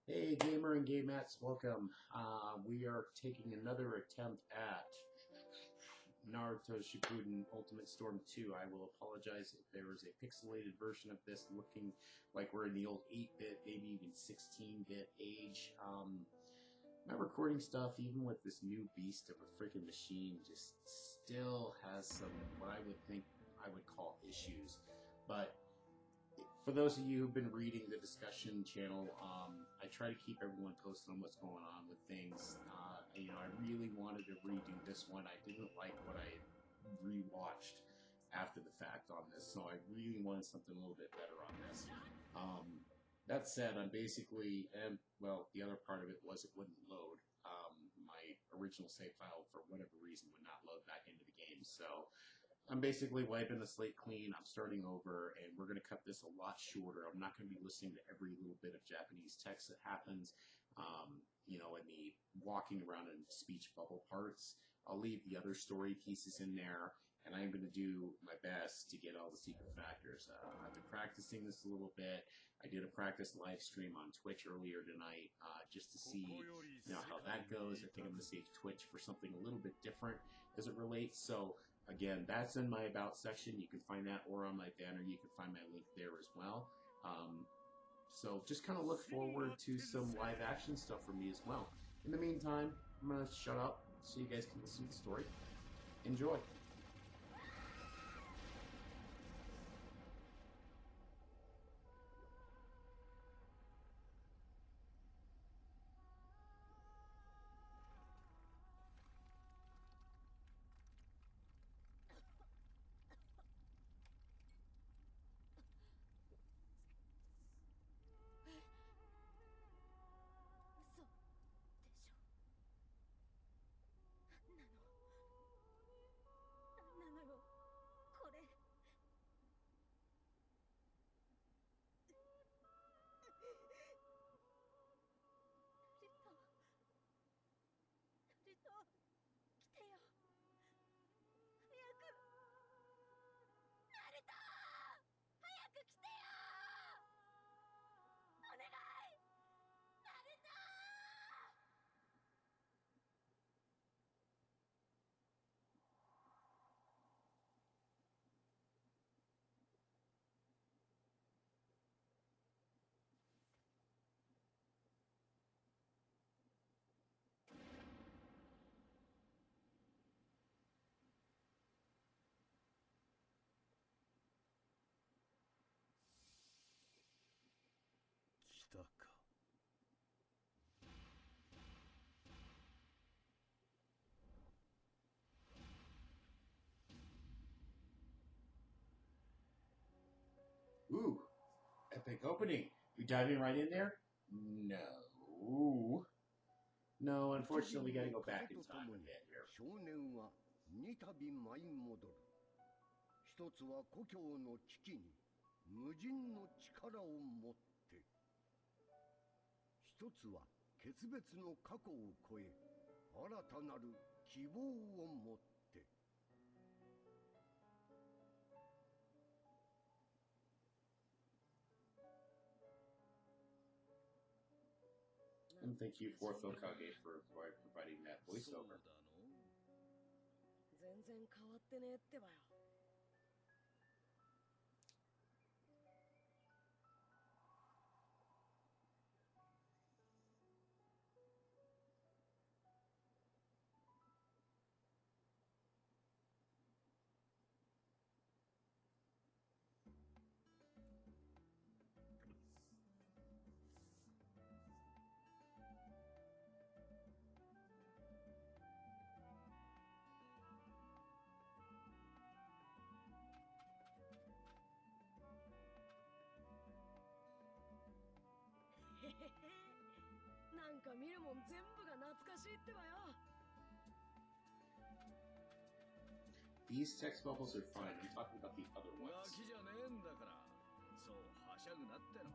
Hey, gamer and gamettes, welcome. We are taking another attempt at Naruto Shippuden Ultimate Storm 2. I will apologize if there is a pixelated version of this looking like we're in the old 8-bit, maybe even 16-bit age. My recording stuff, even with this new beast of a freaking machine, just still has some what I would think I would call issues. But for those of you who've been reading the discussion channel, I try to keep everyone posted on what's going on with things. I really wanted to redo this one. I didn't like what I rewatched after the fact on this, so I really wanted something a little bit better on this. That said, I'm basically, and well, the other part of it was it wouldn't load. My original save file, for whatever reason, would not load back into the game, so I'm basically wiping the slate clean. I'm starting over, and we're going to cut this a lot shorter. I'm not going to be listening to every little bit of Japanese text that happens, in the walking around in speech bubble parts. I'll leave the other story pieces in there, and I'm going to do my best to get all the secret factors. I've been practicing this a little bit. I did a practice live stream on Twitch earlier tonight just to see how that goes. I think I'm going to save Twitch for something a little bit different as it relates. So again, that's in my About section. You can find that, or on my banner, you can find my link there as well. So just kind of look forward to some live action stuff from me as well. In the meantime, I'm going to shut up so you guys can listen to the story. Enjoy. Ooh, epic opening. You diving right in there? No. No, unfortunately, we gotta go back in time a bit here. 少年は二度舞い戻る。一つは故郷の危機に無尽の力を持って、一つは決別の過去を超え新たなる希望を持って。And thank you, Fourth Okage, for providing that voiceover. 全然変わってねえってばよ。なんか見るもん全部が懐かしいってばよ。These text bubbles are fine. I'm talking about the other ガ ones. キじゃねえんだから。そうはしゃぐなっての。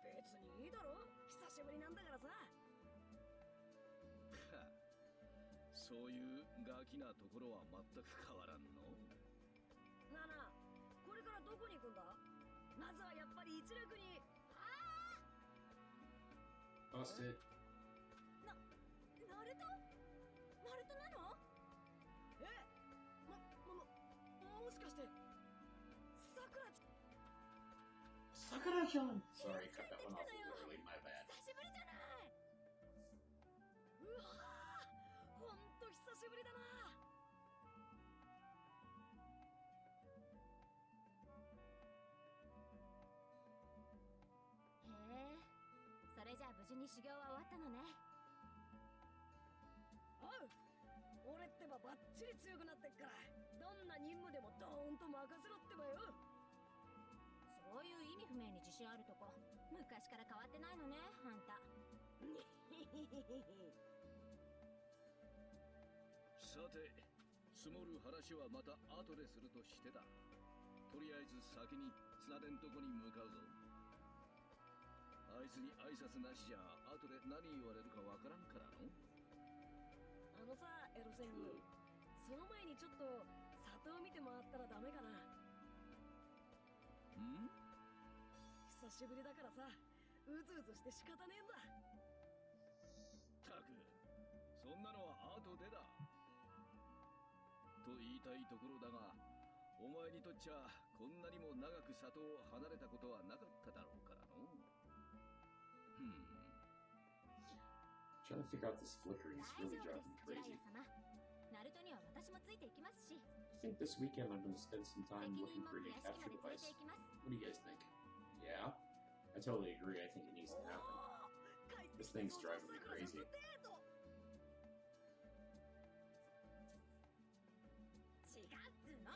別にいいだろ。久しぶりなんだからさ。そういうガキなところは全く変わらんの。なあなあ、これからどこに行くんだ？まずはやっぱり一楽に。busted. ナルトなの？もしかしてさくらち Sakura-chan! Sorry, cut that one off a little early, my bad. 久しぶりじゃない。うわー、ほんと久しぶりだな。へえ、それじゃあ無事に修行は終わったのね。おう、俺ってばバッチリ強くなってっから、どんな任務でもドーンと任せろってばよ。そういう意味不明に自信あるとこ、昔から変わってないのね、あんた。さて、積もる話はまた後でするとしてだ。とりあえず先に綱手んとこに向かうぞ。あいつに挨拶なしじゃ後で何言われるかわからんからの。あのさ、エロセング、その前にちょっと里を見て回ったらダメかな。ん？久しぶりだからさ、うずうずして仕方ねえんだ。たく、そんなのは後でだ。と言いたいところだが、お前にとっちゃこんなにも長く里を離れたことはなかっただろうからの。Trying to figure out this flickering is 大 really 丈夫 driving です、ジ me ライ crazy. ア様。ナルトには私もついていきますし、 I think this weekend I'm going to spend some 責 time 任 looking 持 for っ a て屋敷 capture まで連れ device. て行きます。 What do you guys think? Yeah? I totally agree. I think it needs to happen. This thing's driving me crazy. 違うっつうの。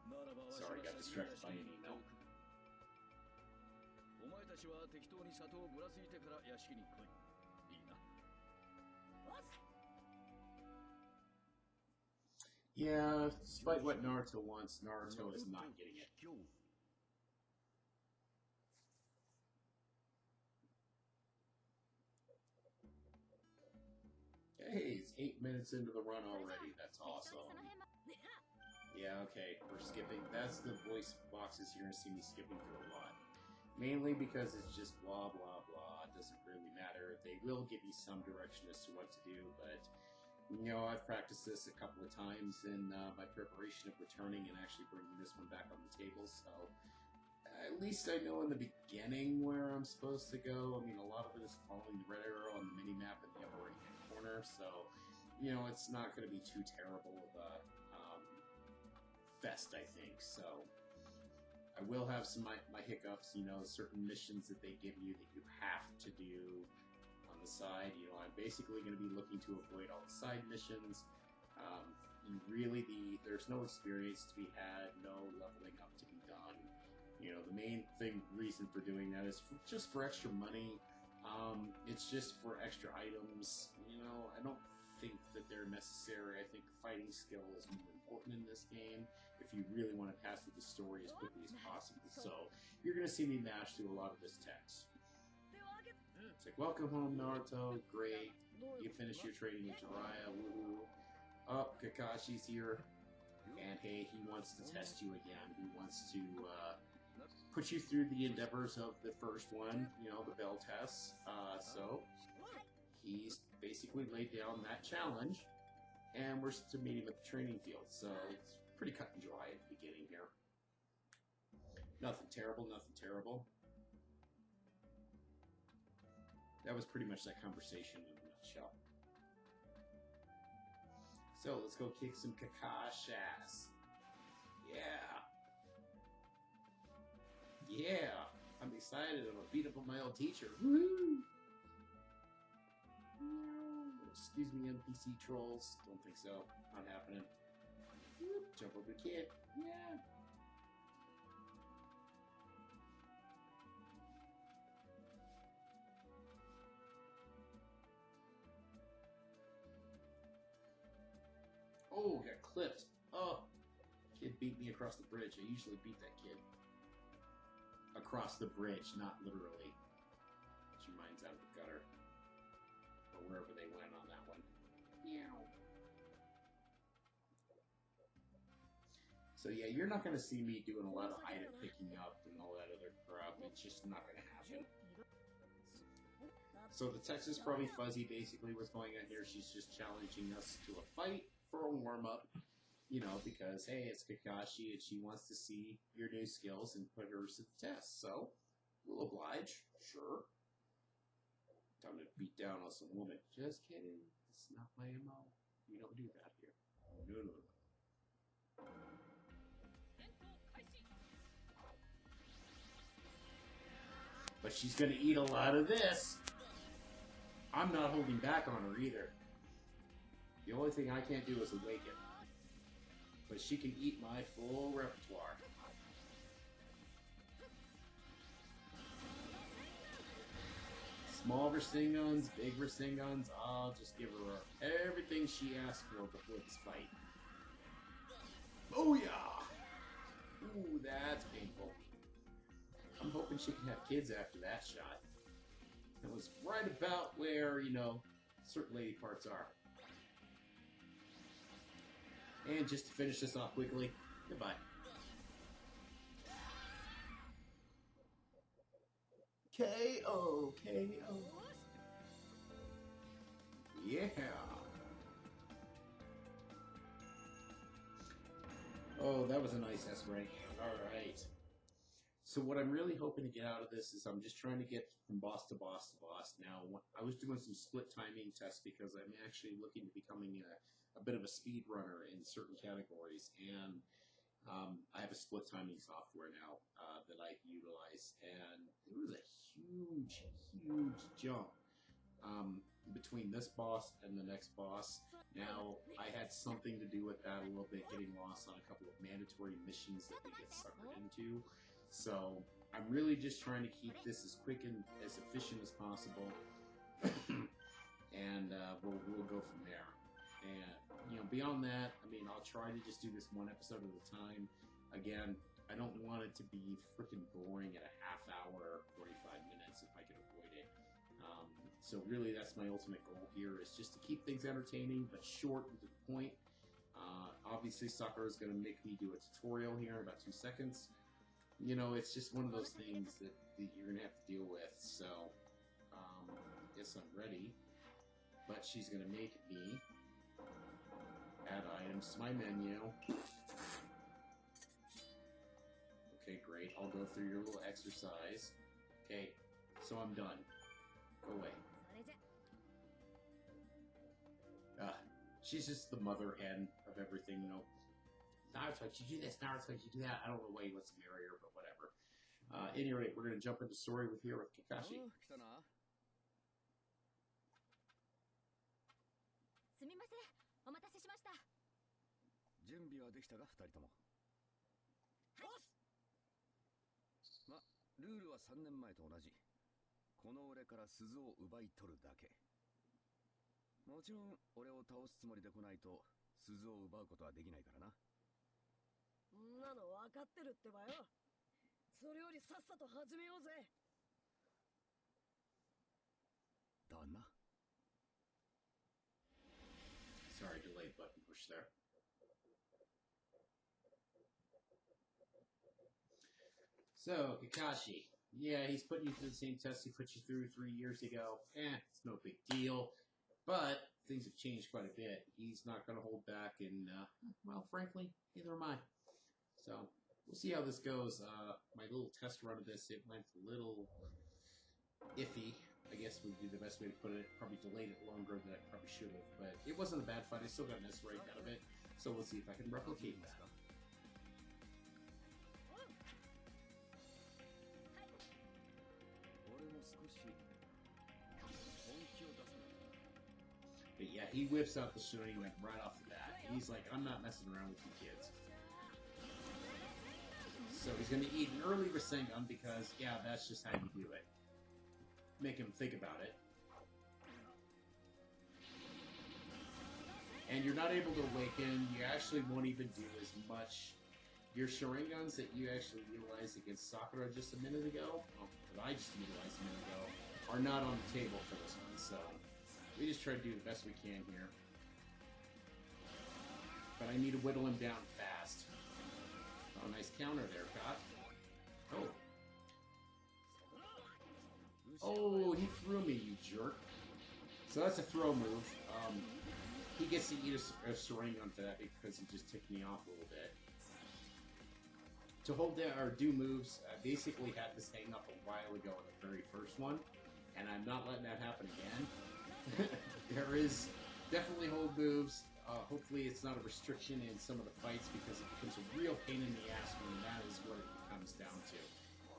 ならばわし Sorry, は got 先に distracted by 屋敷 an に行ってお email. く。お前たちは適当に里をぶらついてから屋敷に来い。いいな。よし。 Yeah, despite what Naruto wants, Naruto is not getting it. Hey, it's 8 minutes into the run already. That's 適当に awesome. その辺も。 Yeah, okay, we're skipping. That's the voice boxes you're gonna see me skipping through a lot. Mainly because it's just blah, blah, blah. It doesn't really matter. They will give you some direction as to what to do, but, you know, I've practiced this a couple of times in my preparation of returning and actually bringing this one back on the table, so at least I know in the beginning where I'm supposed to go. I mean, a lot of it is following the red arrow on the mini-map in the upper right-hand corner, so, you know, it's not going to be too terrible of a fest, I think. So I will have some my hiccups, you know, certain missions that they give you that you have to do on the side. You know, I'm basically going to be looking to avoid all the side missions. And really, there's no experience to be had, no leveling up to be done. You know, the main reason for doing that is just for extra money. It's just for extra items. You know, I don't think that they're necessary. I think fighting skill is more important in this game if you really want to pass through the story as quickly as possible. So you're going to see me mash through a lot of this text. It's like, welcome home, Naruto. Great. You finished your training with Jiraiya. Woohoo. Oh, Kakashi's here. And hey, he wants to test you again. He wants to put you through the endeavors of the first one, you know, the bell tests. So he's basically laid down that challenge, and we're to meet him at the training field. So it's pretty cut and dry at the beginning here. Nothing terrible, nothing terrible. That was pretty much that conversation in a nutshell. So let's go kick some Kakashi ass. Yeah. Yeah. I'm excited. I'm gonna beat up on my old teacher. Woo! Excuse me, NPC trolls. Don't think so. Not happening. Whoop, jump over the kid. Yeah. Oh, got clipped. Oh, kid beat me across the bridge. I usually beat that kid. Across the bridge, not literally. Get your minds out of the gutter. Or wherever they went on that one. Meow. So yeah, you're not gonna see me doing a lot of item picking up and all that other crap. It's just not gonna happen. So the text is probably fuzzy. Basically, what's going on here? She's just challenging us to a fight for a warm up. You know, because hey, it's Kakashi and she wants to see your new skills and put hers to the test. So we'll oblige. Sure. Time to beat down on some woman. Just kidding. It's not my MO. We don't do that here. No, no, no. But she's going to eat a lot of this. I'm not holding back on her either. The only thing I can't do is awaken. But she can eat my full repertoire. Small Rasengans, big Rasengans, I'll just give her everything she asked for before this fight. Booyah! Ooh, that's painful. I'm hoping she can have kids after that shot. That was right about where, you know, certain lady parts are. And just to finish this off quickly, goodbye. KO, KO. Yeah. Oh, that was a nice S rank. Alright. So what I'm really hoping to get out of this is I'm just trying to get from boss to boss to boss. Now, I was doing some split timing tests because I'm actually looking to becoming a bit of a speed runner in certain categories. And I have a split timing software now that I utilize. And it was a huge, huge jump between this boss and the next boss. Now, I had something to do with that a little bit, getting lost on a couple of mandatory missions that we get suckered into. So, I'm really just trying to keep this as quick and as efficient as possible. And we'll go from there. And, you know, beyond that, I mean, I'll try to just do this one episode at a time. Again, I don't want it to be freaking boring at a half hour or 45 minutes if I can avoid it. So really, that's my ultimate goal here, is just to keep things entertaining, but short and to the point. Obviously, Sakura is going to make me do a tutorial here in about 2 seconds. You know, it's just one of those things that you're going to have to deal with. So, I guess I'm ready. But she's going to make me add items to my menu. Okay, great. I'll go through your little exercise. Okay, so I'm done. Go away. She's just the mother hen of everything, you know. Naruto, you do this, Naruto, you do that. I don't know why what's merrier, but whatever. Anyway, we're going to jump into story with Kakashi. すみません、お待たせしました。準備はできたか、二人とも。ま、ルールは3年前と同じ。この俺から鈴を奪い取るだけ。もちろん俺を倒すつもりで来ないと鈴を奪うことはできないからな。そんなの分かってるってばよ。それよりさっさと始めようぜ。だな。Sorry, delayed button push there. So, Kakashi. Yeah, he's putting you through the same test he put you through 3 years ago. It's no big deal. But things have changed quite a bit. He's not going to hold back, and, well, frankly, neither am I. So, we'll see how this goes. My little test run of this, it went a little iffy, I guess would be the best way to put it. Probably delayed it longer than I probably should have, but it wasn't a bad fight. I still got an S rank out of it, so we'll see if I can replicate that. But yeah, he whips out the shooting like right off the bat. He's like, I'm not messing around with you kids. So he's going to eat an early Rasengan because, yeah, that's just how you do it. Make him think about it. And you're not able to awaken. You actually won't even do as much. Your Sharingans that you actually utilized against Sakura just a minute ago, that I just utilized a minute ago, are not on the table for this one. So we just try to do the best we can here. But I need to whittle him down fast. Oh, nice counter there, Cop. Oh. Oh, he threw me, you jerk. So that's a throw move. He gets to eat a Sharingan for that because he just ticked me off a little bit. To hold down or do moves, I basically had this hang up a while ago in the very first one, and I'm not letting that happen again. There is definitely hold moves. Hopefully it's not a restriction in some of the fights because it becomes a real pain in the ass when that is what it comes down to.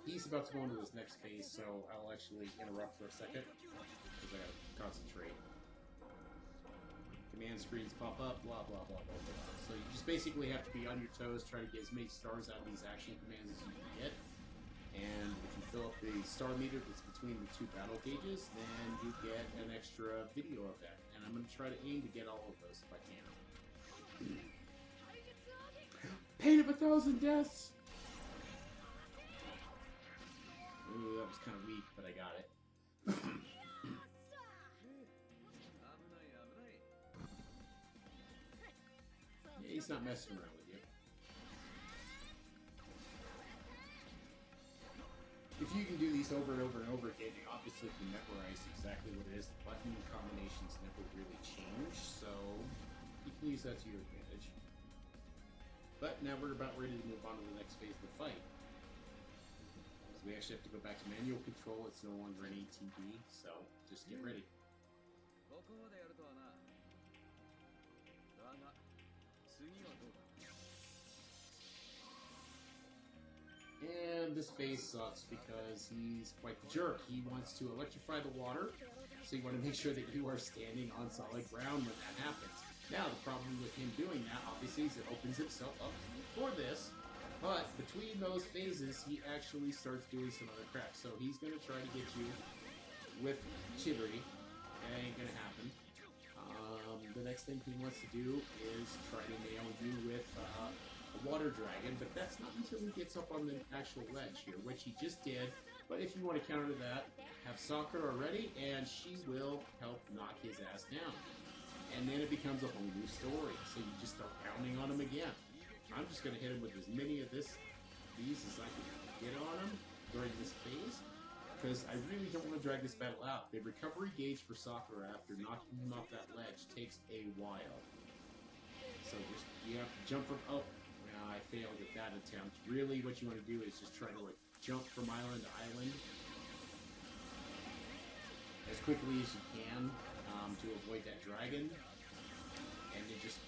He's about to go into his next phase, so I'll actually interrupt for a second because I gotta concentrate. Command screens pop up, blah, blah, blah, blah, blah. So you just basically have to be on your toes, try to get as many stars out of these action commands as you can get. And if you fill up the star meter that's between the two battle gauges, then you get an extra video of that. And I'm going to try to aim to get all of those if I can. Pain of 1,000 deaths! Ooh, that was kind of weak, but I got it. Yeah, he's not messing around with you. If you can do these over and over and over again, you obviously can memorize exactly what it is. The button combinations never really change, so you can use that to your advantage. But now we're about ready to move on to the next phase of the fight. So we actually have to go back to manual control. It's no longer an ATB, so just get ready. And this phase sucks because he's quite the jerk. He wants to electrify the water, so you want to make sure that you are standing on solid ground when that happens. Now, the problem with him doing that, obviously, is it opens himself up for this, but between those phases, he actually starts doing some other crap. So he's going to try to get you with Chivalry. That ain't going to happen. The next thing he wants to do is try to nail you with a water dragon, but that's not until he gets up on the actual ledge here, which he just did. But if you want to counter that, have Sakura ready, and she will help knock his ass down. And then it becomes a whole new story. So you just start pounding on him again. I'm just going to hit him with as many of these as I can get on him during this phase, because I really don't want to drag this battle out. The recovery gauge for Sakura after knocking him off that ledge takes a while. So just you have to jump from... Oh, well, I failed at that attempt. Really, what you want to do is just try to jump from island to island as quickly as you can to avoid that dragon. And then just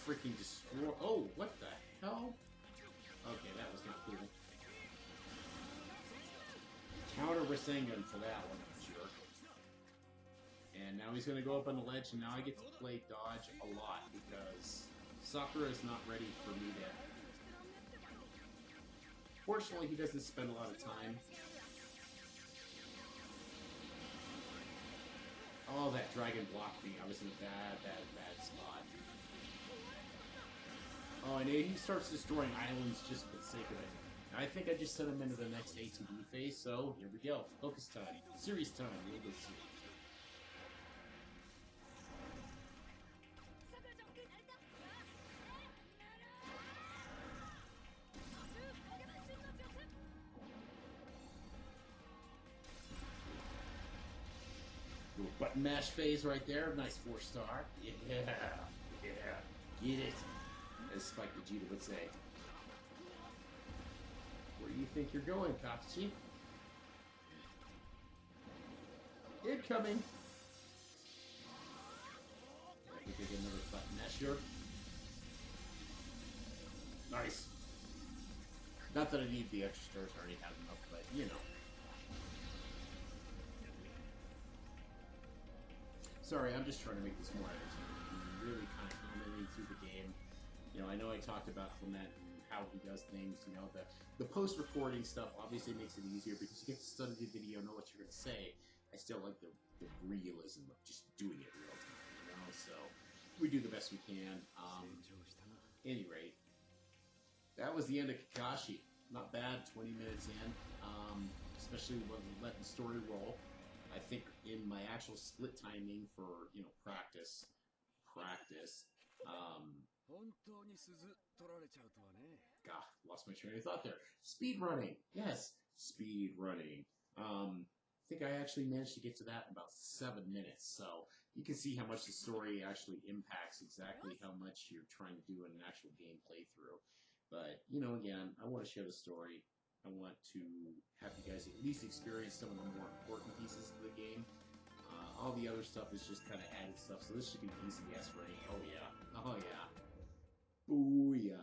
freaking destroy... Oh, what the hell? Okay, that was not cool. Counter Rasengan for that one, jerk. And now he's going to go up on the ledge, and now I get to play dodge a lot because Sakura is not ready for me to... Fortunately, he doesn't spend a lot of time. Oh, that dragon blocked me. I was in a bad spot. Oh, and he starts destroying islands just for the sake of it. I think I just sent him into the next ATB phase, so here we go. Focus time. Series time. We'll go see. Little button mash phase right there. Nice 4-star. Yeah. Get it. As Spike Vegeta would say. Where do you think you're going, Kakuchi? Incoming! I think I get another button mash here. Nice. Not that I need the extra stars, I already have enough, but you know. Sorry, I'm just trying to make this more entertaining. I'm really kind of commenting through the game. You know, I know I talked about Clement and how he does things. You know, the post-recording stuff obviously makes it easier because you get to study the video, know what you're going to say. I still like the realism of just doing it real time, you know? So we do the best we can. Any rate, that was the end of Kakashi. Not bad, 20 minutes in, especially when letting the story roll. I think in my actual split timing for, you know, practice, God, lost my train of thought there. Speed running. Yes, speed running. I think I actually managed to get to that in about 7 minutes. So you can see how much the story actually impacts exactly how much you're trying to do in an actual game playthrough. But, you know, again, I want to share the story. I want to have you guys at least experience some of the more important pieces of the game. All the other stuff is just kind of added stuff, so this should be easy as for any. Oh yeah. Oh yeah. Booyah.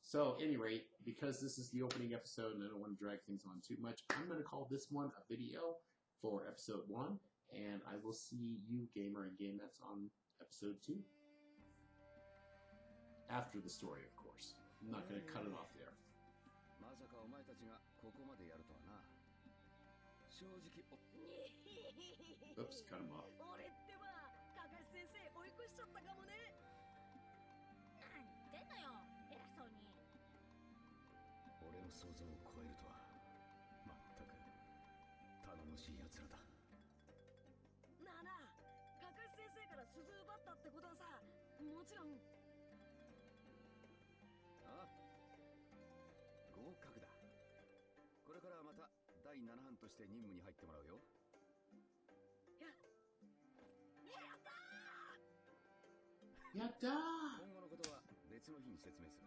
So, at any rate, because this is the opening episode and I don't want to drag things on too much, I'm going to call this one a video for episode 1, and I will see you, gamer and gamettes, on episode 2. After the story, of course. I'm not going to cut it off there. まさかお前たちがここまでやるとはな。正直 Oops, cut him off. 俺ってばカカシ先生追い越しちゃったかもね。何言ってんのよ、偉そうに。俺の想像を超えるとはまったく頼もしい奴らだ。なあなあ、カカシ先生から鈴奪ったってことはさ、もちろん。ああ、合格だ。これからはまた第7班として任務に入ってもらうよ。やったー。今後のことは別の日に説明する。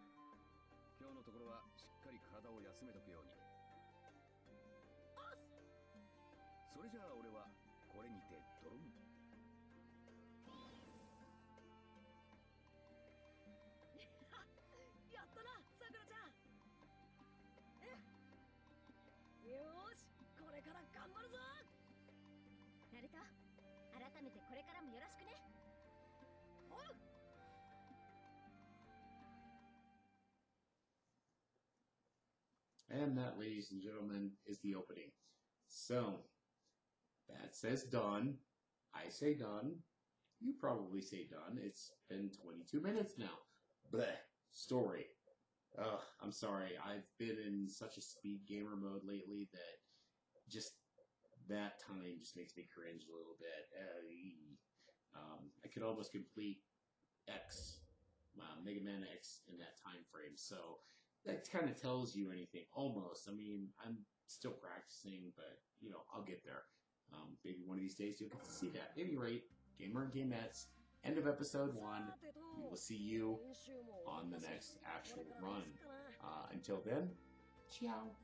今日のところはしっかり体を休めとくように。それじゃあ俺はこれにてドロン。やったな、さくらちゃん。よーし、これから頑張るぞ。ナルト、改めてこれからもよろしくね。おう。And that, ladies and gentlemen, is the opening. So, that says done. I say done. You probably say done. It's been 22 minutes now. Bleh. Story. Ugh, I'm sorry. I've been in such a speed gamer mode lately that just that time just makes me cringe a little bit. I could almost complete X, Mega Man X in that time frame. So that kind of tells you anything, almost. I mean, I'm still practicing, but, you know, I'll get there. Maybe one of these days you'll get to see that. At any rate, gamer and gamettes, end of episode 1. We will see you on the next actual run. Until then, ciao.